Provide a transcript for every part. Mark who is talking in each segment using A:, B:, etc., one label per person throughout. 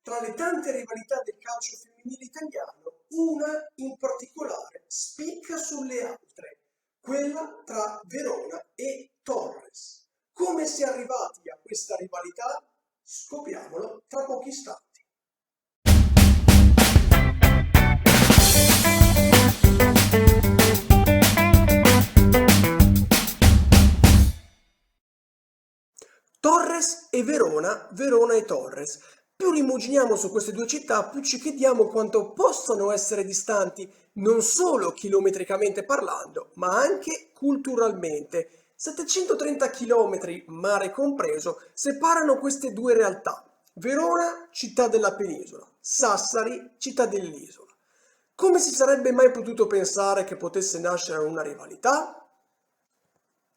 A: Tra le tante rivalità del calcio femminile italiano, una in particolare spicca sulle altre, quella tra Verona e Torres. Come si è arrivati a questa rivalità? Scopriamolo tra pochi istanti. Torres e Verona, Verona e Torres. Più rimuginiamo su queste due città, più ci chiediamo quanto possano essere distanti, non solo chilometricamente parlando, ma anche culturalmente. 730 km, mare compreso, separano queste due realtà. Verona, città della penisola, Sassari, città dell'isola. Come si sarebbe mai potuto pensare che potesse nascere una rivalità?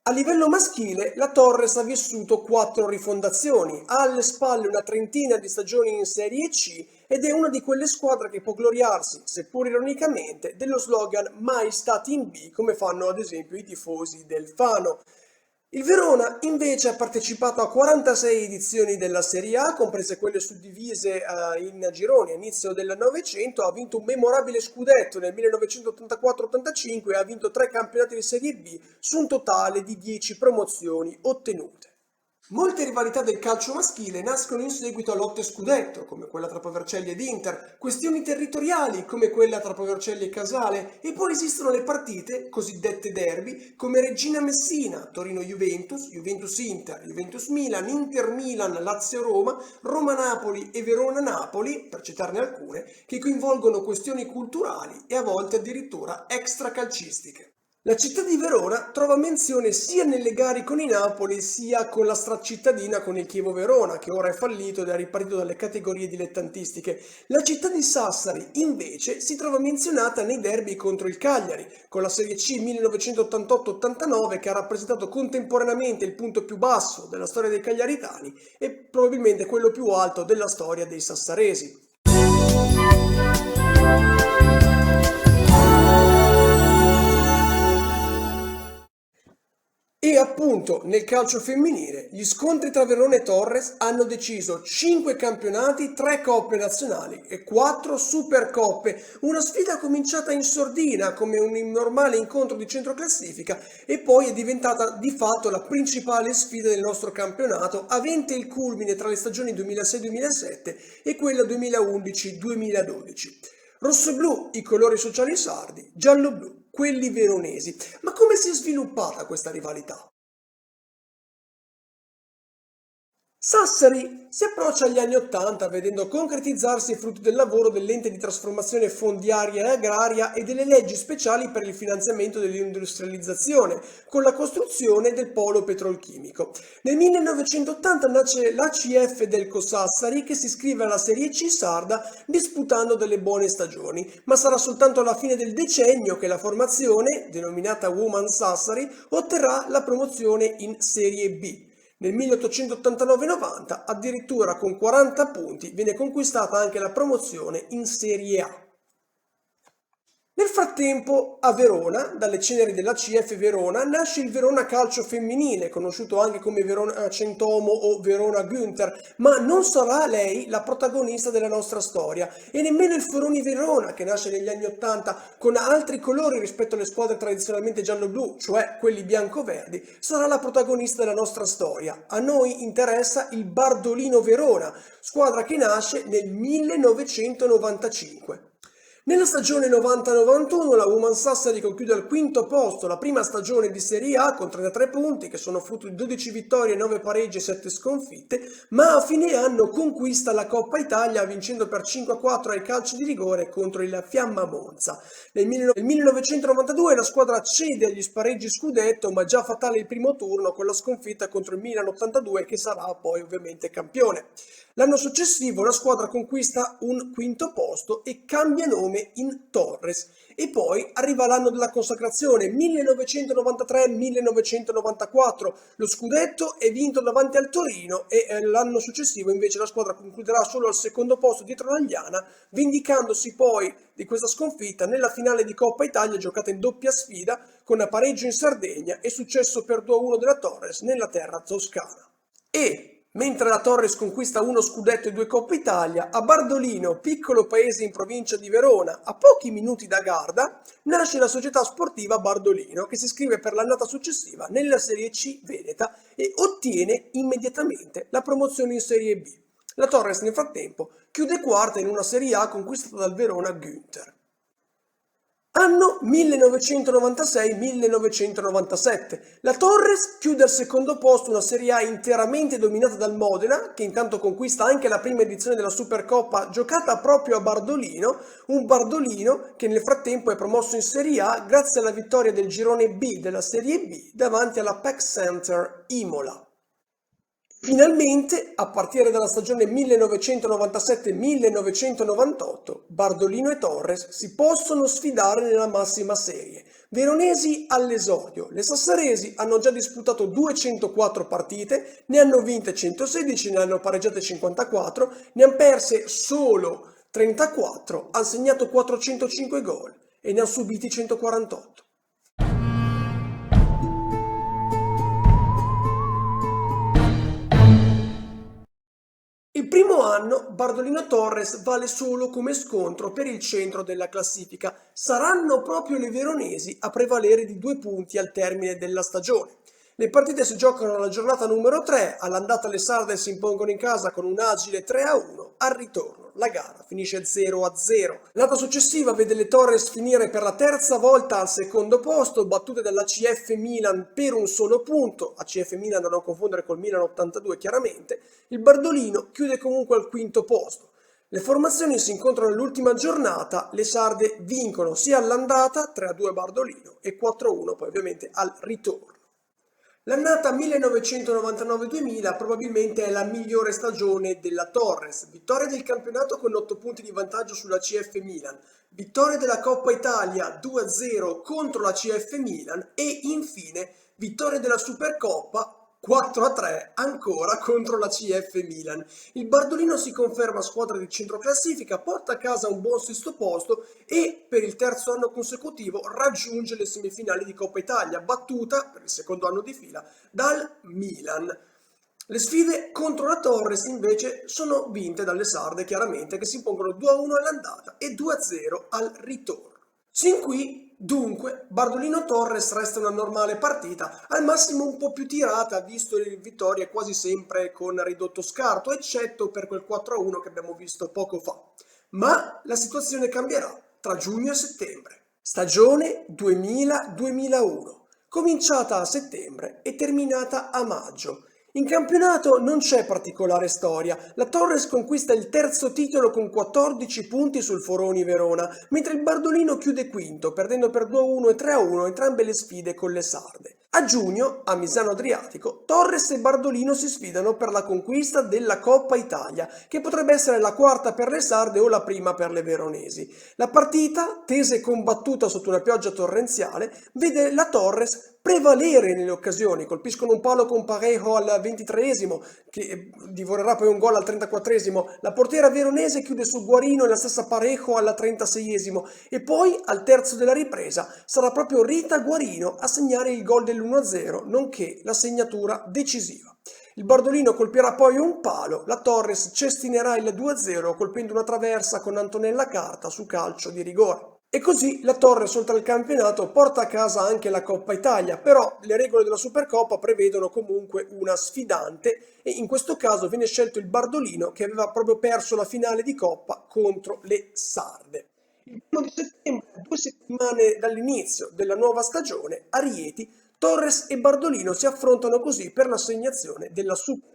A: A livello maschile, la Torres ha vissuto 4 rifondazioni, ha alle spalle una trentina di stagioni in Serie C ed è una di quelle squadre che può gloriarsi, seppur ironicamente, dello slogan "Mai stati in B", come fanno ad esempio i tifosi del Fano. Il Verona invece ha partecipato a 46 edizioni della Serie A, comprese quelle suddivise in gironi a inizio del Novecento, ha vinto un memorabile scudetto nel 1984-85 e ha vinto 3 campionati di Serie B su un totale di 10 promozioni ottenute. Molte rivalità del calcio maschile nascono in seguito a lotte scudetto, come quella tra Vercelli ed Inter, questioni territoriali, come quella tra Vercelli e Casale, e poi esistono le partite, cosiddette derby, come Regina-Messina, Torino-Juventus, Juventus-Inter, Juventus-Milan, Inter-Milan, Lazio-Roma, Roma-Napoli e Verona-Napoli, per citarne alcune, che coinvolgono questioni culturali e a volte addirittura extracalcistiche. La città di Verona trova menzione sia nelle gare con i Napoli sia con la stracittadina con il Chievo Verona, che ora è fallito ed è ripartito dalle categorie dilettantistiche. La città di Sassari, invece, si trova menzionata nei derby contro il Cagliari, con la Serie C 1988-89 che ha rappresentato contemporaneamente il punto più basso della storia dei cagliaritani e probabilmente quello più alto della storia dei sassaresi. E appunto nel calcio femminile gli scontri tra Verona e Torres hanno deciso 5 campionati, 3 coppe nazionali e 4 supercoppe, una sfida cominciata in sordina come un normale incontro di centroclassifica e poi è diventata di fatto la principale sfida del nostro campionato, avente il culmine tra le stagioni 2006-2007 e quella 2011-2012. Rossoblu, i colori sociali sardi, giallo-blu, quelli veronesi. Ma come si è sviluppata questa rivalità? Sassari si approccia agli anni '80 vedendo concretizzarsi i frutti del lavoro dell'ente di trasformazione fondiaria e agraria e delle leggi speciali per il finanziamento dell'industrializzazione, con la costruzione del polo petrolchimico. Nel 1980 nasce l'ACF del Sassari che si iscrive alla Serie C sarda disputando delle buone stagioni, ma sarà soltanto alla fine del decennio che la formazione, denominata Woman Sassari, otterrà la promozione in Serie B. Nel 1889-90, addirittura con 40 punti, viene conquistata anche la promozione in Serie A. Nel frattempo, a Verona, dalle ceneri della CF Verona, nasce il Verona Calcio Femminile, conosciuto anche come Verona Centomo o Verona Günther, ma non sarà lei la protagonista della nostra storia, e nemmeno il Foroni Verona, che nasce negli anni '80 con altri colori rispetto alle squadre tradizionalmente giallo-blu, cioè quelli bianco-verdi, sarà la protagonista della nostra storia. A noi interessa il Bardolino Verona, squadra che nasce nel 1995. Nella stagione 90-91 la Woman Sassari conclude al quinto posto la prima stagione di Serie A con 33 punti che sono frutto di 12 vittorie, 9 pareggi e 7 sconfitte, ma a fine anno conquista la Coppa Italia vincendo per 5-4 ai calci di rigore contro il Fiamma Monza. Nel 1992 la squadra cede agli spareggi scudetto, ma già fatale il primo turno con la sconfitta contro il Milan 82 che sarà poi ovviamente campione. L'anno successivo la squadra conquista un quinto posto e cambia nome in Torres e poi arriva l'anno della consacrazione 1993-1994, lo scudetto è vinto davanti al Torino e l'anno successivo invece la squadra concluderà solo al secondo posto dietro l'Agliana, vendicandosi poi di questa sconfitta nella finale di Coppa Italia giocata in doppia sfida con pareggio in Sardegna e successo per 2-1 della Torres nella terra toscana. E Mentre la Torres conquista uno scudetto e due Coppe Italia, a Bardolino, piccolo paese in provincia di Verona, a pochi minuti da Garda, nasce la società sportiva Bardolino, che si iscrive per l'annata successiva nella Serie C veneta e ottiene immediatamente la promozione in Serie B. La Torres nel frattempo chiude quarta in una Serie A conquistata dal Verona Günther. Anno 1996-1997. La Torres chiude al secondo posto una Serie A interamente dominata dal Modena, che intanto conquista anche la prima edizione della Supercoppa giocata proprio a Bardolino, un Bardolino che nel frattempo è promosso in Serie A grazie alla vittoria del girone B della Serie B davanti alla PEC Center Imola. Finalmente, a partire dalla stagione 1997-1998, Bardolino e Torres si possono sfidare nella massima serie. Veronesi all'esordio, le sassaresi hanno già disputato 204 partite, ne hanno vinte 116, ne hanno pareggiate 54, ne hanno perse solo 34, hanno segnato 405 gol e ne hanno subiti 148. Il primo anno Bardolino-Torres vale solo come scontro per il centro della classifica. Saranno proprio le veronesi a prevalere di 2 punti al termine della stagione. Le partite si giocano alla giornata numero 3, all'andata le sarde si impongono in casa con un agile 3-1, al ritorno la gara finisce 0-0. L'annata successiva vede le Torres finire per la terza volta al secondo posto, battute dall'ACF Milan per un solo punto, ACF Milan da non confondere col Milan 82 chiaramente. Il Bardolino chiude comunque al quinto posto. Le formazioni si incontrano nell'ultima giornata, le sarde vincono sia all'andata 3-2 Bardolino e 4-1 poi ovviamente al ritorno. L'annata 1999-2000 probabilmente è la migliore stagione della Torres, vittoria del campionato con 8 punti di vantaggio sulla CF Milan, vittoria della Coppa Italia 2-0 contro la CF Milan e infine vittoria della Supercoppa 4-3 ancora contro la CF Milan. Il Bardolino si conferma squadra di centroclassifica, porta a casa un buon sesto posto e per il terzo anno consecutivo raggiunge le semifinali di Coppa Italia, battuta per il secondo anno di fila dal Milan. Le sfide contro la Torres invece sono vinte dalle sarde chiaramente, che si impongono 2-1 all'andata e 2-0 al ritorno. Sin qui dunque Bardolino-Torres resta una normale partita, al massimo un po' più tirata visto le vittorie quasi sempre con ridotto scarto, eccetto per quel 4-1 che abbiamo visto poco fa. Ma la situazione cambierà tra giugno e settembre. Stagione 2000-2001, cominciata a settembre e terminata a maggio. In campionato non c'è particolare storia, la Torres conquista il terzo titolo con 14 punti sul Foroni Verona, mentre il Bardolino chiude quinto, perdendo per 2-1 e 3-1 entrambe le sfide con le sarde. A giugno, a Misano Adriatico, Torres e Bardolino si sfidano per la conquista della Coppa Italia, che potrebbe essere la quarta per le sarde o la prima per le veronesi. La partita, tesa e combattuta sotto una pioggia torrenziale, vede la Torres prevalere nelle occasioni, colpiscono un palo con Parejo al 23esimo, che divorerà poi un gol al 34esimo, la portiera veronese chiude su Guarino e la stessa Parejo al 36esimo e poi al terzo della ripresa sarà proprio Rita Guarino a segnare il gol dell'1-0, nonché la segnatura decisiva. Il Bardolino colpirà poi un palo, la Torres cestinerà il 2-0 colpendo una traversa con Antonella Carta su calcio di rigore. E così la Torres, oltre al campionato, porta a casa anche la Coppa Italia, però le regole della Supercoppa prevedono comunque una sfidante e in questo caso viene scelto il Bardolino che aveva proprio perso la finale di Coppa contro le sarde. Il 1 di settembre, 2 settimane dall'inizio della nuova stagione, a Rieti, Torres e Bardolino si affrontano così per l'assegnazione della Supercoppa.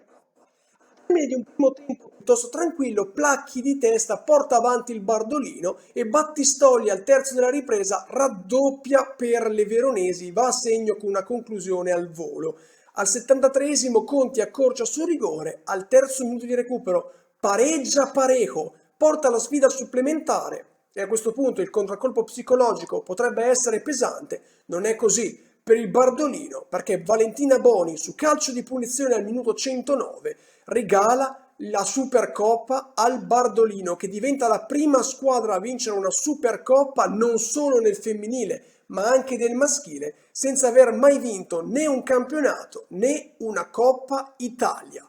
A: Al termine di un primo tempo piuttosto tranquillo, Placchi di testa porta avanti il Bardolino e Battistoli al terzo della ripresa raddoppia per le veronesi, va a segno con una conclusione al volo. Al 73esimo Conti accorcia su rigore, al terzo minuto di recupero pareggia Parejo, porta la sfida al supplementare e a questo punto il contraccolpo psicologico potrebbe essere pesante, non è così per il Bardolino perché Valentina Boni su calcio di punizione al minuto 109 regala la Supercoppa al Bardolino che diventa la prima squadra a vincere una Supercoppa non solo nel femminile ma anche nel maschile senza aver mai vinto né un campionato né una Coppa Italia.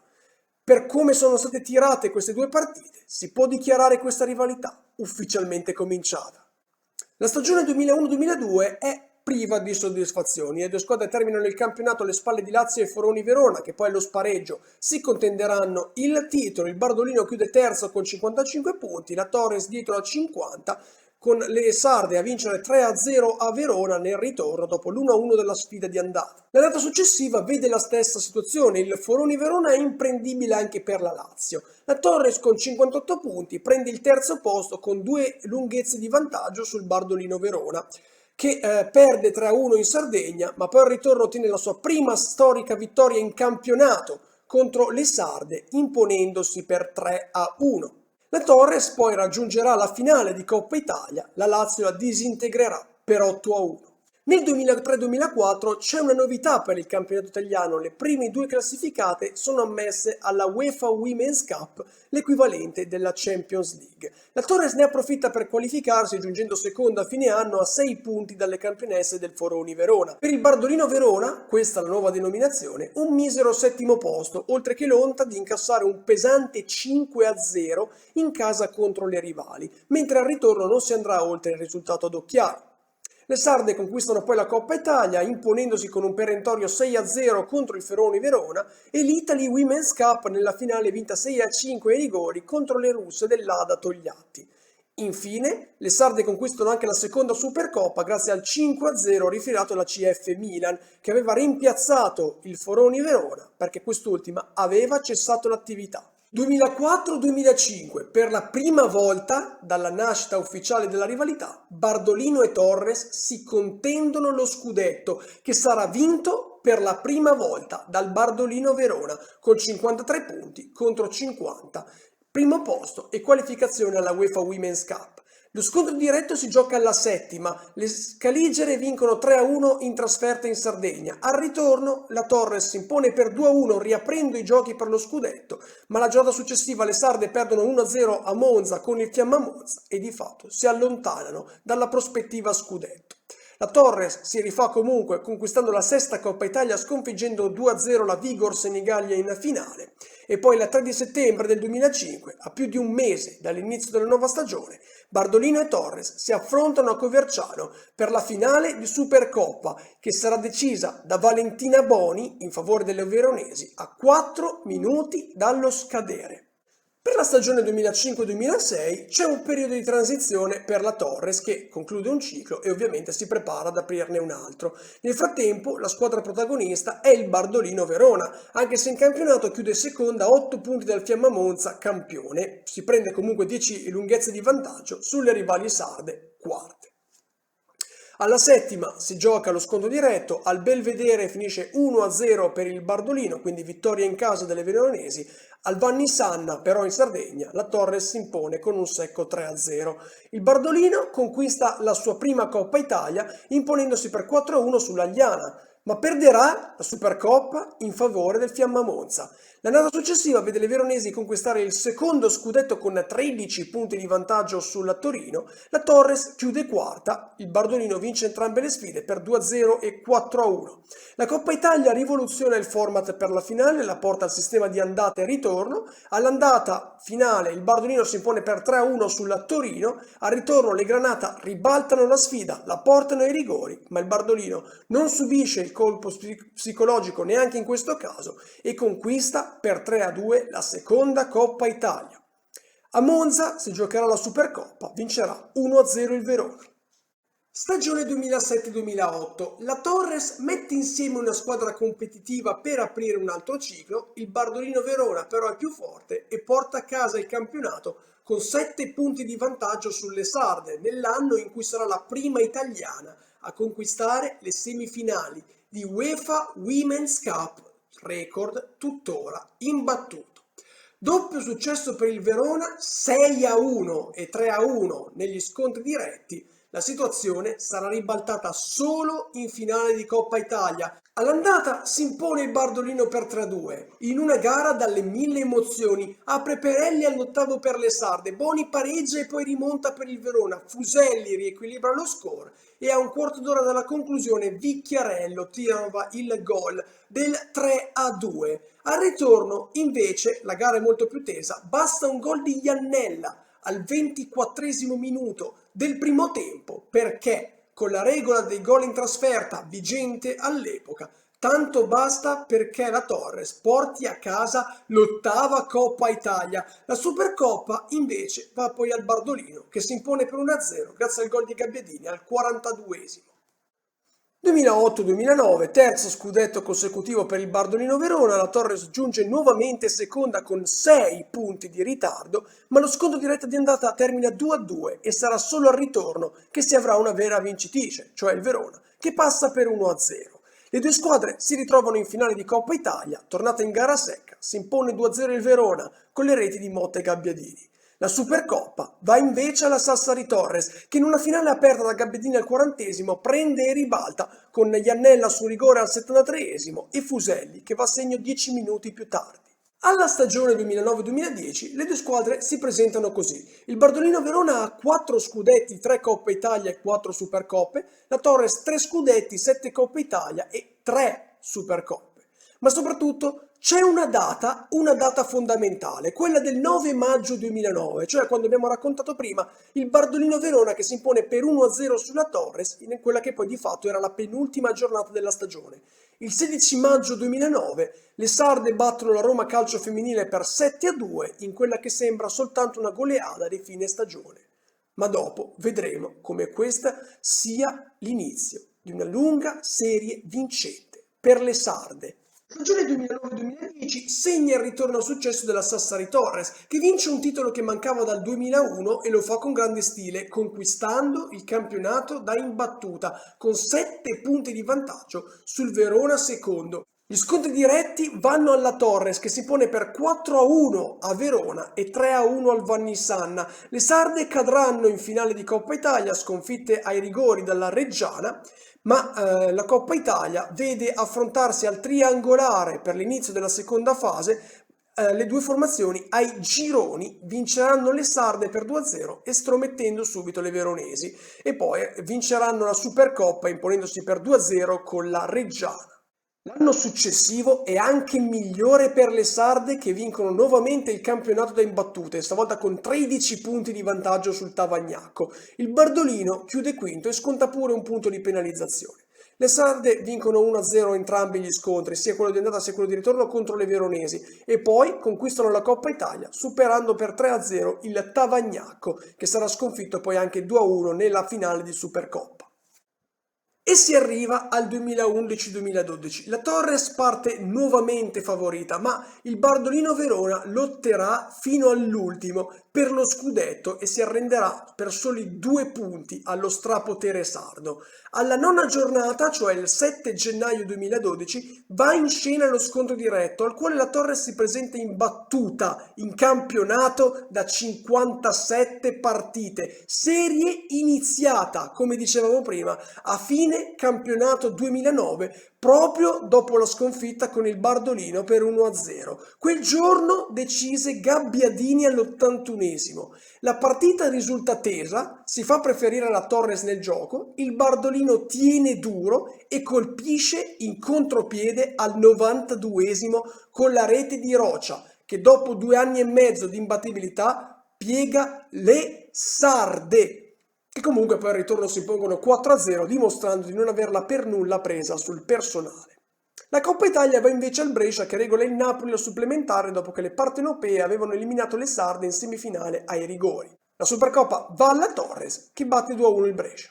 A: Per come sono state tirate queste due partite, si può dichiarare questa rivalità ufficialmente cominciata. La stagione 2001-2002 è priva di soddisfazioni. Le due squadre terminano il campionato alle spalle di Lazio e Foroni Verona, che poi allo spareggio si contenderanno il titolo. Il Bardolino chiude terzo con 55 punti, la Torres dietro a 50, con le sarde a vincere 3-0 a Verona nel ritorno dopo l'1-1 della sfida di andata. La data successiva vede la stessa situazione, il Foroni Verona è imprendibile anche per la Lazio. La Torres con 58 punti prende il terzo posto con 2 lunghezze di vantaggio sul Bardolino Verona, che perde 3-1 in Sardegna, ma poi al ritorno ottiene la sua prima storica vittoria in campionato contro le sarde, imponendosi per 3-1. La Torres poi raggiungerà la finale di Coppa Italia, la Lazio la disintegrerà per 8-1. Nel 2003-2004 c'è una novità per il campionato italiano, le prime due classificate sono ammesse alla UEFA Women's Cup, l'equivalente della Champions League. La Torres ne approfitta per qualificarsi giungendo seconda a fine anno a 6 punti dalle campionesse del Foroni Verona. Per il Bardolino Verona, questa è la nuova denominazione, un misero settimo posto, oltre che l'onta di incassare un pesante 5-0 in casa contro le rivali, mentre al ritorno non si andrà oltre il risultato ad occhiali. Le sarde conquistano poi la Coppa Italia imponendosi con un perentorio 6-0 contro il Feroni Verona e l'Italy Women's Cup nella finale vinta 6-5 ai rigori contro le russe dell'Ada Togliatti. Infine, le sarde conquistano anche la seconda Supercoppa grazie al 5-0 rifilato alla CF Milan, che aveva rimpiazzato il Foroni Verona perché quest'ultima aveva cessato l'attività. 2004-2005, per la prima volta dalla nascita ufficiale della rivalità, Bardolino e Torres si contendono lo scudetto, che sarà vinto per la prima volta dal Bardolino Verona, con 53 punti contro 50, primo posto e qualificazione alla UEFA Women's Cup. Lo scontro diretto si gioca alla settima, le scaligere vincono 3-1 in trasferta in Sardegna. Al ritorno la Torres si impone per 2-1 riaprendo i giochi per lo scudetto, ma la giornata successiva le sarde perdono 1-0 a Monza con il Fiamma Monza e di fatto si allontanano dalla prospettiva scudetto. La Torres si rifà comunque conquistando la sesta Coppa Italia sconfiggendo 2-0 la Vigor Senigallia in finale e poi il 3 di settembre del 2005, a più di un mese dall'inizio della nuova stagione, Bardolino e Torres si affrontano a Coverciano per la finale di Supercoppa che sarà decisa da Valentina Boni in favore delle veronesi a 4 minuti dallo scadere. Per la stagione 2005-2006 c'è un periodo di transizione per la Torres che conclude un ciclo e ovviamente si prepara ad aprirne un altro. Nel frattempo la squadra protagonista è il Bardolino Verona, anche se in campionato chiude seconda a 8 punti dal Fiamma Monza campione, si prende comunque 10 lunghezze di vantaggio sulle rivali sarde quarte. Alla settima si gioca lo scontro diretto, al Belvedere finisce 1-0 per il Bardolino, quindi vittoria in casa delle veronesi. Al Vanni Sanna, però in Sardegna, la Torres si impone con un secco 3-0. Il Bardolino conquista la sua prima Coppa Italia imponendosi per 4-1 sull'Agliana, ma perderà la Supercoppa in favore del Fiamma Monza. L'annata successiva vede le veronesi conquistare il secondo scudetto con 13 punti di vantaggio sulla Torino, la Torres chiude quarta, il Bardolino vince entrambe le sfide per 2-0 e 4-1. La Coppa Italia rivoluziona il format per la finale, la porta al sistema di andata e ritorno, all'andata finale il Bardolino si impone per 3-1 sulla Torino, al ritorno le Granata ribaltano la sfida, la portano ai rigori, ma il Bardolino non subisce il colpo psicologico neanche in questo caso e conquista per 3-2 la seconda Coppa Italia. A Monza si giocherà la Supercoppa, vincerà 1-0 il Verona. Stagione 2007-2008. La Torres mette insieme una squadra competitiva per aprire un altro ciclo, il Bardolino Verona però è più forte e porta a casa il campionato con 7 punti di vantaggio sulle sarde nell'anno in cui sarà la prima italiana a conquistare le semifinali di UEFA Women's Cup, record tuttora imbattuto. Doppio successo per il Verona, 6-1 e 3-1 negli scontri diretti, La situazione sarà ribaltata solo in finale di Coppa Italia. All'andata si impone il Bardolino per 3-2, in una gara dalle mille emozioni. Apre Perelli all'8° per le sarde, Boni pareggia e poi rimonta per il Verona, Fuselli riequilibra lo score e a un quarto d'ora dalla conclusione Vicchiarello trova il gol del 3-2. Al ritorno, invece, la gara è molto più tesa, basta un gol di Iannella al 24° minuto del primo tempo, perché con la regola dei gol in trasferta vigente all'epoca, tanto basta perché la Torres porti a casa l'8ª Coppa Italia. La Supercoppa invece va poi al Bardolino, che si impone per 1-0 grazie al gol di Gabbiadini al 42°. 2008-2009, terzo scudetto consecutivo per il Bardolino Verona, la Torres giunge nuovamente seconda con 6 punti di ritardo, ma lo scontro diretto di andata termina 2-2 e sarà solo al ritorno che si avrà una vera vincitrice, cioè il Verona, che passa per 1-0. Le due squadre si ritrovano in finale di Coppa Italia, tornata in gara secca, si impone 2-0 il Verona con le reti di Motta e Gabbiadini. La Supercoppa va invece alla Sassari Torres, che in una finale aperta da Gabbiadini al 40° prende e ribalta con Iannella su rigore al 73° e Fuselli che va a segno 10 minuti più tardi. Alla stagione 2009-2010 le due squadre si presentano così. Il Bardolino Verona ha 4 scudetti, 3 Coppe Italia e 4 Supercoppe, la Torres 3 scudetti, 7 Coppe Italia e 3 Supercoppe. Ma soprattutto c'è una data fondamentale, quella del 9 maggio 2009, cioè quando abbiamo raccontato prima il Bardolino Verona che si impone per 1-0 sulla Torres in quella che poi di fatto era la penultima giornata della stagione. Il 16 maggio 2009 le sarde battono la Roma Calcio Femminile per 7-2 in quella che sembra soltanto una goleada di fine stagione. Ma dopo vedremo come questa sia l'inizio di una lunga serie vincente per le sarde. La stagione 2009-2010 segna il ritorno al successo della Sassari Torres, che vince un titolo che mancava dal 2001 e lo fa con grande stile, conquistando il campionato da imbattuta, con 7 punti di vantaggio sul Verona secondo. Gli scontri diretti vanno alla Torres, che si pone per 4-1 a Verona e 3-1 al Vannissanna. Le sarde cadranno in finale di Coppa Italia, sconfitte ai rigori dalla Reggiana, ma la Coppa Italia vede affrontarsi al triangolare per l'inizio della seconda fase le due formazioni ai gironi. Vinceranno le sarde per 2-0 estromettendo subito le veronesi e poi vinceranno la Supercoppa imponendosi per 2-0 con la Reggiana. L'anno successivo è anche migliore per le sarde che vincono nuovamente il campionato da imbattute, stavolta con 13 punti di vantaggio sul Tavagnacco. Il Bardolino chiude quinto e sconta pure un punto di penalizzazione. Le sarde vincono 1-0 entrambi gli scontri, sia quello di andata sia quello di ritorno contro le veronesi e poi conquistano la Coppa Italia superando per 3-0 il Tavagnacco che sarà sconfitto poi anche 2-1 nella finale di Supercoppa. E si arriva al 2011-2012. La Torres parte nuovamente favorita, ma il Bardolino Verona lotterà fino all'ultimo per lo scudetto e si arrenderà per soli 2 punti allo strapotere sardo. Alla nona giornata, cioè il 7 gennaio 2012, va in scena lo scontro diretto, al quale la Torres si presenta imbattuta in campionato da 57 partite, serie iniziata, come dicevamo prima, a fine campionato 2009, proprio dopo la sconfitta con il Bardolino per 1-0. Quel giorno decise Gabbiadini all'81esimo. La partita risulta tesa, si fa preferire la Torres nel gioco, il Bardolino tiene duro e colpisce in contropiede al 92esimo con la rete di Rocha, che dopo 2 anni e mezzo di imbattibilità piega le sarde, che comunque poi al ritorno si impongono 4-0 dimostrando di non averla per nulla presa sul personale. La Coppa Italia va invece al Brescia che regola il Napoli al supplementare dopo che le partenopee avevano eliminato le sarde in semifinale ai rigori. La Supercoppa va alla Torres che batte 2-1 il Brescia.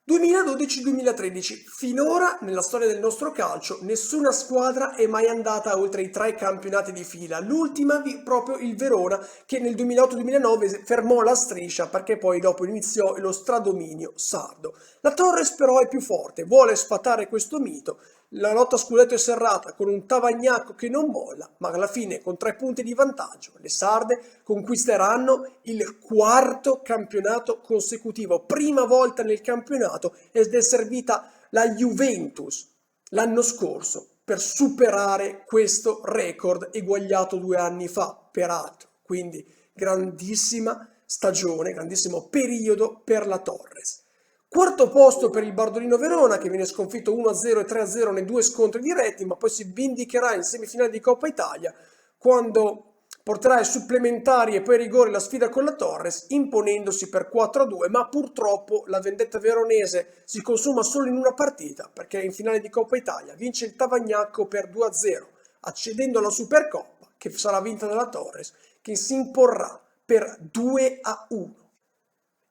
A: 2012-2013. Finora, nella storia del nostro calcio, nessuna squadra è mai andata oltre i 3 campionati di fila. L'ultima proprio il Verona, che nel 2008-2009 fermò la striscia perché poi dopo iniziò lo stradominio sardo. La Torres però è più forte, vuole sfatare questo mito. la lotta a scudetto è serrata con un Tavagnacco che non molla, ma alla fine con 3 punti di vantaggio le sarde conquisteranno il quarto campionato consecutivo, prima volta nel campionato, ed è servita la Juventus l'anno scorso per superare questo record eguagliato 2 anni fa, peraltro. Quindi grandissima stagione, grandissimo periodo per la Torres. Quarto posto per il Bardolino Verona, che viene sconfitto 1-0 e 3-0 nei 2 scontri diretti, ma poi si vendicherà in semifinale di Coppa Italia quando porterà ai supplementari e poi ai rigori la sfida con la Torres, imponendosi per 4-2, ma purtroppo la vendetta veronese si consuma solo in una partita, perché in finale di Coppa Italia vince il Tavagnacco per 2-0, accedendo alla Supercoppa, che sarà vinta dalla Torres, che si imporrà per 2-1.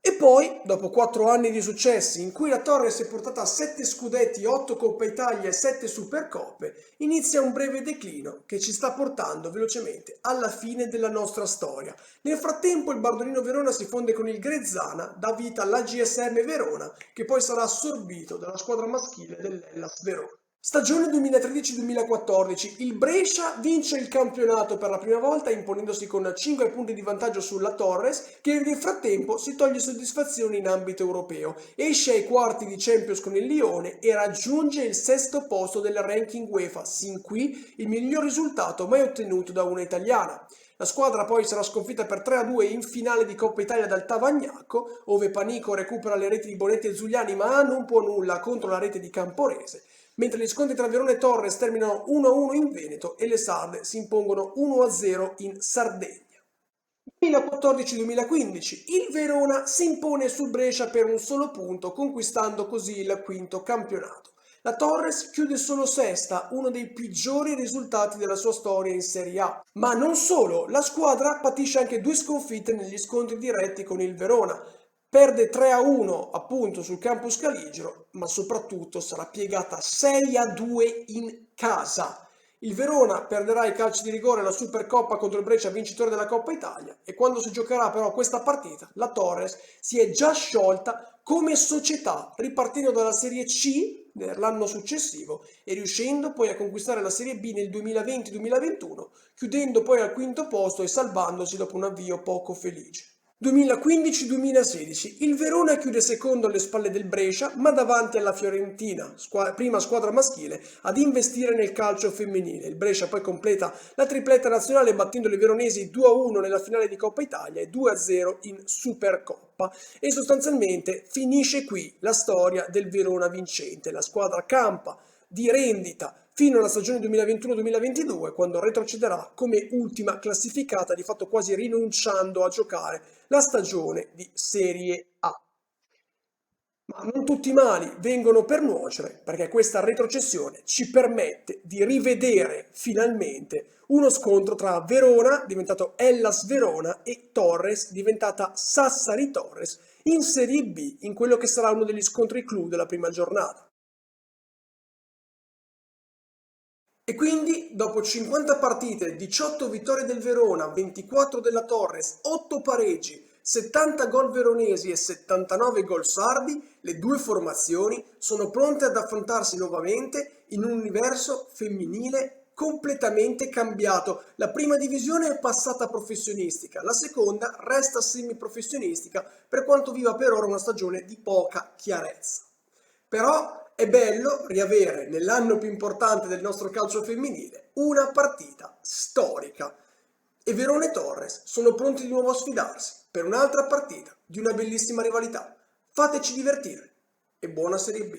A: E poi, dopo 4 anni di successi, in cui la Torres è portata a 7 scudetti, 8 Coppa Italia e 7 Supercoppe, inizia un breve declino che ci sta portando velocemente alla fine della nostra storia. Nel frattempo il Bardolino Verona si fonde con il Grezzana, dà vita all'AGSM Verona, che poi sarà assorbito dalla squadra maschile dell'Hellas Verona. Stagione 2013-2014, il Brescia vince il campionato per la prima volta imponendosi con 5 punti di vantaggio sulla Torres, che nel frattempo si toglie soddisfazioni in ambito europeo, esce ai quarti di Champions con il Lione e raggiunge il 6° posto del ranking UEFA, sin qui il miglior risultato mai ottenuto da una italiana. La squadra poi sarà sconfitta per 3-2 in finale di Coppa Italia dal Tavagnacco, ove Panico recupera le reti di Bonetti e Zuliani ma non può nulla contro la rete di Camporese, mentre gli scontri tra Verona e Torres terminano 1-1 in Veneto e le sarde si impongono 1-0 in Sardegna. 2014-2015 il Verona si impone sul Brescia per un solo punto, conquistando così il 5° campionato. La Torres chiude solo sesta, uno dei peggiori risultati della sua storia in Serie A. Ma non solo, la squadra patisce anche 2 sconfitte negli scontri diretti con il Verona. Perde 3-1 appunto sul campo Scaligero, ma soprattutto sarà piegata 6-2 in casa. Il Verona perderà i calci di rigore la Supercoppa contro il Brescia, vincitore della Coppa Italia, e quando si giocherà però questa partita, la Torres si è già sciolta come società, ripartendo dalla Serie C l'anno successivo e riuscendo poi a conquistare la Serie B nel 2020-2021, chiudendo poi al 5° posto e salvandosi dopo un avvio poco felice. 2015-2016 il Verona chiude secondo alle spalle del Brescia, ma davanti alla Fiorentina, prima squadra maschile, ad investire nel calcio femminile. Il Brescia poi completa la tripletta nazionale battendo le veronesi 2-1 nella finale di Coppa Italia e 2-0 in Supercoppa, e sostanzialmente finisce qui la storia del Verona vincente. La squadra campa di rendita fino alla stagione 2021-2022, quando retrocederà come ultima classificata, di fatto quasi rinunciando a giocare la stagione di Serie A. Ma non tutti i mali vengono per nuocere, perché questa retrocessione ci permette di rivedere finalmente uno scontro tra Verona, diventato Hellas Verona, e Torres, diventata Sassari Torres, in Serie B, in quello che sarà uno degli scontri clou della prima giornata. E quindi, dopo 50 partite, 18 vittorie del Verona, 24 della Torres, 8 pareggi, 70 gol veronesi e 79 gol sardi, le 2 formazioni sono pronte ad affrontarsi nuovamente in un universo femminile completamente cambiato. La prima divisione è passata professionistica, la seconda resta semiprofessionistica, per quanto viva per ora una stagione di poca chiarezza. Però è bello riavere nell'anno più importante del nostro calcio femminile una partita storica, e Verona e Torres sono pronti di nuovo a sfidarsi per un'altra partita di una bellissima rivalità. Fateci divertire e buona Serie B!